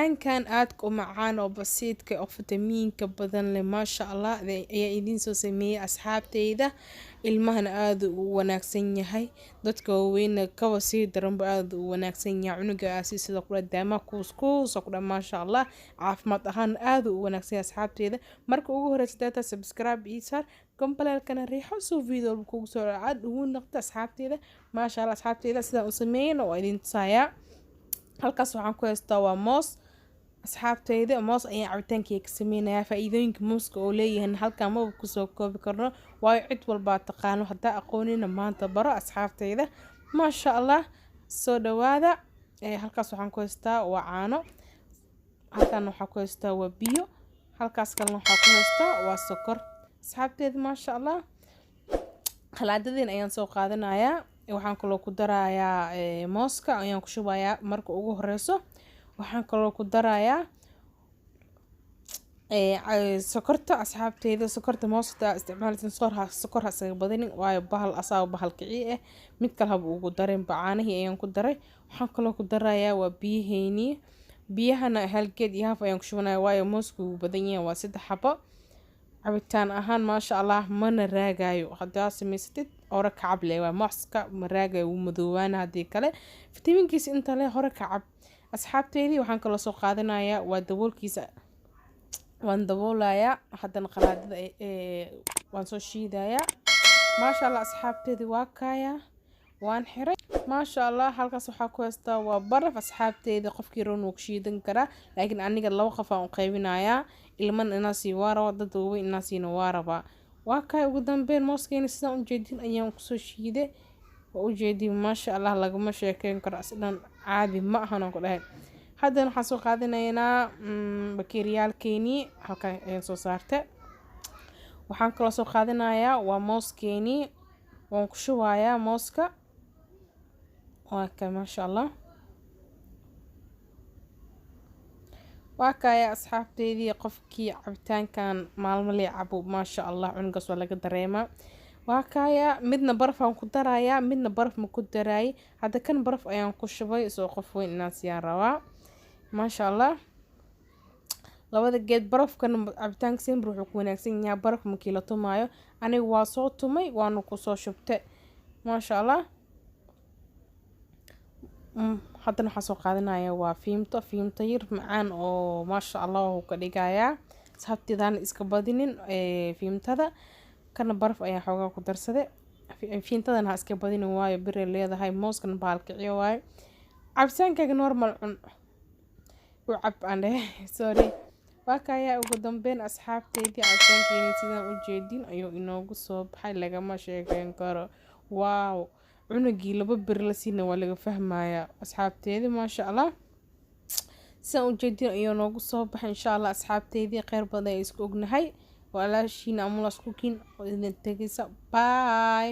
cabitaankan aadka u macaan oo basiidka oo fitamiinka badan leh maasha Allah ayaa idin soo sameeyay asxaabteyda ilmahana aad u wanaagsan yahay dadka waaweyn ka wasii daranba aad u wanaagsan yahay cunugaasi sida kula daama kuuskuus oo kula maasha Allah caafimaad ahaan aad u wanaagsan yahay asxaabteyda marka ugu horeysa data subscribe isar كمبلالكنا ريحة سو فيديو بكو سو عاد هو نقطة أصحابتي ما شاء الله أصحابتي ذا سدا وسمين وإذن تصايا halkaas waxaan ku haystaa waa moos asxaabteyda moos ayaan cabitaankeyga sameynaya faa'iidooyinka mooska oo leeyahay halkaan ma kusoo koobi karno waayo cid walba taqaano hadaa aqoonina maanta baro asxaabteyda maasha Allah soo dhawaada halkaas waxaan ku haystaa waa caano halkaan waxaan ku haystaa waa biyo halkaas kalena waxaan ku haystaa waa sokor asxaabteyda maasha Allah khalaadadeen ayaan soo qaadanayaa waxaan kaloo ku darayaa mooska ayaan ku shubayaa marka ugu horeyso waxaan kaloo ku darayaa sokorta asxaabteyda sokorta moosta isticmaalin sokor hasaga badanin waayo bahal asaab bahal kicii mid kale hab ugu dareen bacaanahi ayaan ku daray waxaan kaloo ku darayaa waa biyaheeni biyahana halgeed iyo haf ayaan ku shubanayaa waayo mooska uu badan yahay waa 3 xabo cabitaan ahaan maasha Allah mana raagayo hadaa sameysatid hore kacab leh waa mooska ma raagayo uu madoowaana hadii kale fitamiinkiisa inta leh hore kacab asxaabteydii waxaan kala soo qaadanayaa waa daboolkiisa waan daboolayaa haddana qalaadada waan soo shiidayaa maasha Allah asxaabteydii waa kaaya waan xiray maasha Allah halkaas waxaa ku haystaa waa baraf asxaabteyda qofkii roon uu shiidan karaa laakiin aniga 2 qof aan u qaybinayaa ilman inaasi waara dad weyn inaasina waaraba waa kay ugu dambeyn mooskeena sidaan u jeedin ayaan ku soo shiiday oo u jeedin maasha Allah laguma sheekeen karo aslan caadi ma ahan oo dhahay haddana waxaan soo qaadanaynaa bakteeriyaalkeeni halka ayaan soo saartay waxaan kala soo qaadanayaa waa mooskeeni waan ku shubayaa mooska ما شاء الله واكايا أصحابتي قفكي عبتان كان مالملي عبو ما شاء الله عنقص ولا قدريما واكايا مدنا برف عن كدرايا مدنا برف مكدراي هذا كان برف أيام كشبي سو قفوين الناس يا روا ما شاء الله لو هذا جد برف كان عبتان كسين بروح وناكسين يا برف مكيلتو مايو أنا واصوتو مي وانو كسو شبت ما شاء الله haddana waxaan soo qaadanayaa waa fiimto yar macaan oo maasha Allah uu ka dhigayaa sabtidaan iska badinin fiimtada kana baraf ayaa xoogaa ku darsaday fiimtadan ha iska badinin waayo bir leedahay mooskan baalkiciyo waayo cabsaankaaga normal cun u cab aan sorry waa kaya ugu dambeyn asxaabteydii cabsaankeeni sidaan u jeedin ayuu inoogu soo baxay lagama sheekeyn karo wow cunugii 2 bir la siina waa laga fahmayaa asxaabteedii maasha Allah saan u jeedin ayuu noogu soo baxay insha Allah asxaabteedii khayr badan ay isku ognahay walaashiina amulas cooking oo idin tagaysa bye